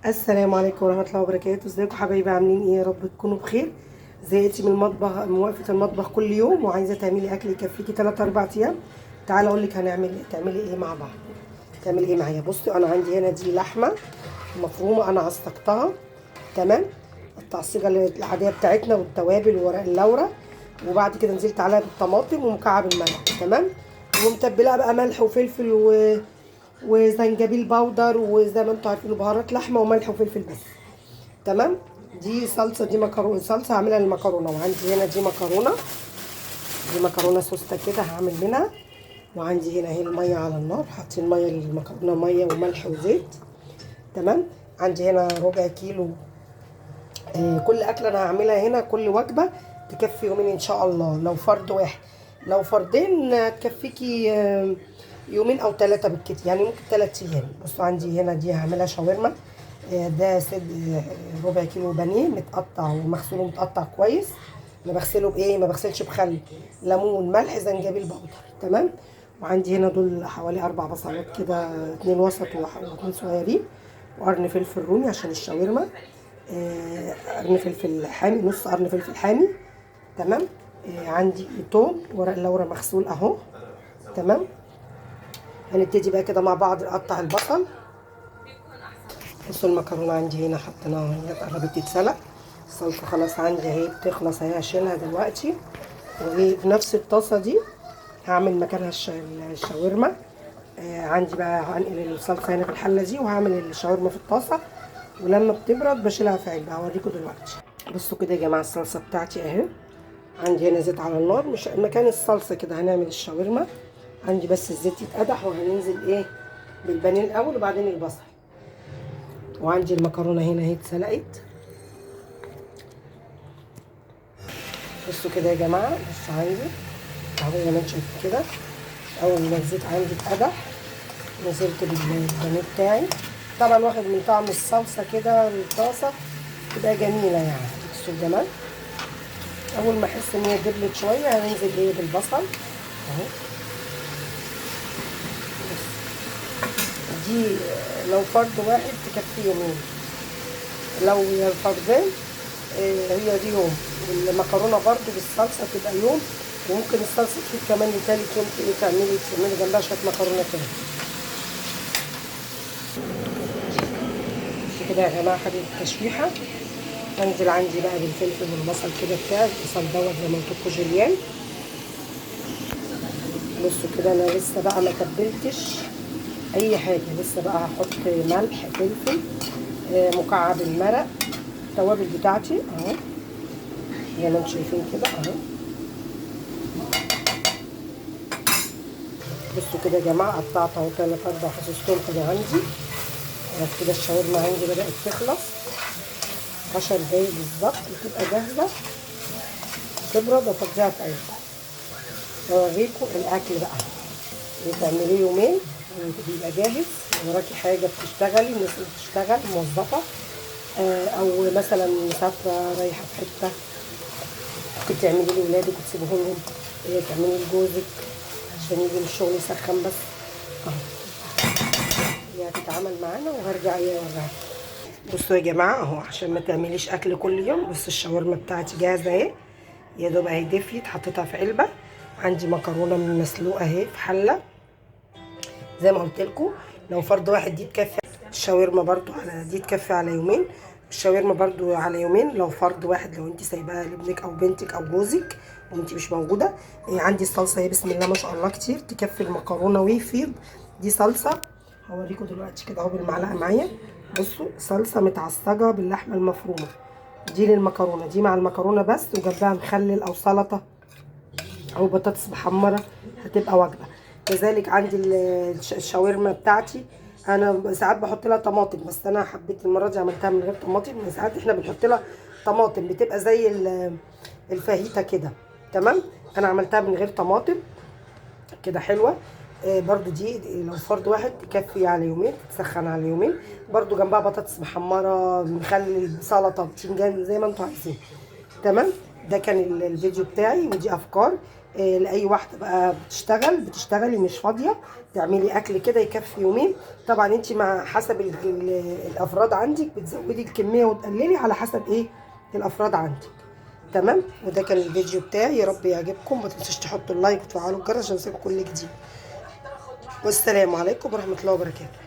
السلام عليكم ورحمة الله وبركاته. ازيكم حبايبي؟ عاملين ايه؟ يا رب تكونوا بخير. زهقتي من المطبخ، من وقفة المطبخ كل يوم وعايزة تعملي اكل يكفيكي 3 4 ايام؟ تعالى اقول لك هنعمل ايه. تعملي ايه مع بعض؟ تعملي ايه معايا؟ بصي، انا عندي هنا دي لحمة مفرومة، انا عصقتها. تمام. التعصيجة العادية بتاعتنا والتوابل وورق اللورة، وبعد كده نزلت عليها بالطماطم ومكعب الملح. تمام. ومتبلها بقى ملح وفلفل وزنجبيل باودر، وزي ما انتوا عارفين بهارات لحمه وملح وفلفل بس. تمام. دي صلصه، دي مكرونه، صلصه هعملها للمكرونه. وعندي هنا دي مكرونه، دي مكرونه سوسته كده هعمل منها. وعندي هنا اهي الميه على النار، حاطين ميه للمكرونه، ميه وملح وزيت. تمام. عندي هنا ربع كيلو. كل اكله انا هعملها هنا، كل وجبه تكفي يومين ان شاء الله. لو فرد واحد، لو فردين هتكفيكي يومين او 3 بالكتير، يعني ممكن 3 ايام. بصوا عندي هنا دي هعملها شاورما. ده ربع كيلو بانيه متقطع ومغسول ومتقطع كويس. ما بغسله بايه؟ ما بغسلش بخل، ليمون، ملح، زنجبيل باودر. تمام. وعندي هنا دول حوالي 4 بصلات كده، 2 وسط و2 صغيرين، وقرن فلفل رومي عشان الشاورما. قرن فلفل حامي، نص قرن فلفل حامي. تمام. عندي توم، ورق لورا مغسول اهو. تمام. هنبتدي بقى كده مع بعض نقطع البصل. بصوا المكرونه عندي هنا حطيناها، هي قربت تتسلق. الصلصه خلاص عندي اهي بتخلص اهي، هشيلها دلوقتي. وايه، في نفس الطاسه دي هعمل مكانها الشاورما. عندي بقى هنقل الصلصه هنا في الحله دي، وهعمل الشاورما في الطاسه. ولما بتبرد بشيلها في علبه، هوريكم دلوقتي. بصوا كده يا جماعه، الصلصه بتاعتي اهي. عندي هنا زيت على النار، مش مكان الصلصه كده هنعمل الشاورما. عندي بس الزيت يتقدح، وهننزل ايه بالبانيه الاول وبعدين البصل. وعندي المكرونه هنا اهي اتسلقت. بصوا كده يا جماعه، بصوا عندي اهو زي ما انتم شايفين كده. اول ما الزيت عندي اتقدح، نزلت بالبانيه بتاعي. طبعا واخد من طعم الصلصه كده الطاسه، تبقى جميله يعني. بصوا الجمال. اول ما احس ان هي دبلت شويه هننزل ايه بالبصل اهو. دي لو فرد واحد تكفي يومين، لو فردين هي دي يوم. المكرونه برضو بالصلصه تبقى يوم، وممكن الصلصه تفيد كمان لتالت يوم، تعملي جنبها شويه مكرونه تاني. كده يا جماعه خدت التشويحه. انزل عندي بقى بالفلفل والبصل كده بتاعي. البصل دوت زي ما قلت لكم جوليان. بصوا كده انا لسه بقى ما تبلتش اي حاجه، لسه بقى هحط ملح، فلفل، مكعب المرق، التوابل بتاعتي اهو زي ما انتم شايفين كده اهو. بصوا كده يا جماعه، قطعت اهو 3 4 فصوص توم كده عندي. بس كده الشاورما عندي بدات تخلص، 10 دقايق بالظبط وتبقى جاهزه. تبرد وافضيها في علبه. اوريكم الاكل بقى تعمليه يومين وبيبقى جاهز. وراكي حاجه بتشتغلي، الناس اللي بتشتغل موظفه او مثلا مسافره رايحه في حته، ممكن تعملي لاولادك وتسيبيهم لهم. تعملي لجوزك عشان يجي من الشغل يسخن بس اهو. هي هتتعمل معانا وهرجع اوريها. بصوا يا جماعه اهو، عشان ما تعمليش اكل كل يوم. بص الشاورما بتاعتي جاهزه اهي، يا دوب اهي دفيت، حطيتها في علبه. عندي مكرونه من مسلوقه اهي في حله زي ما قلت لكم. لو فرد واحد دي تكفي. الشاورما برضو على دي تكفي على يومين. الشاورما برضو على يومين لو فرد واحد، لو انت سايباها لابنك او بنتك او جوزك وانت مش موجوده. عندي الصلصه اهي بسم الله ما شاء الله كتير، تكفي المكرونه ويفيض. دي صلصه هوريكم دلوقتي كده اهو بالمعلقه معايا. بصوا صلصه متعصجه باللحمه المفرومه، دي للمكرونه، دي مع المكرونه بس، وجنبها مخلل او سلطه او بطاطس محمره، هتبقى وجبه. كذلك عندي الشاورما بتاعتي، انا ساعات بحط لها طماطم، بس انا حبيت المره دي عملتها من غير طماطم. ساعات احنا بنحط لها طماطم بتبقى زي الفاهيتا كده. تمام. انا عملتها من غير طماطم كده حلوه. برضو دي لو فرد واحد تكفي على يومين، تسخن على يومين. برضو جنبها بطاطس محمره، مخلل، سلطه، بتنجان، زي ما انتوا عايزين. تمام. ده كان الفيديو بتاعي، ودي افكار لاي واحده بقى بتشتغلي مش فاضيه تعملي اكل كده يكفي يومين. طبعا انت مع حسب الافراد عندك بتزودي الكميه وتقللي على حسب ايه الافراد عندك. تمام. وده كان الفيديو بتاعي، يا رب يعجبكم. ما تنسوش تحطوا اللايك وتفعلوا الجرس عشان يوصلكم كل جديد. والسلام عليكم ورحمه الله وبركاته.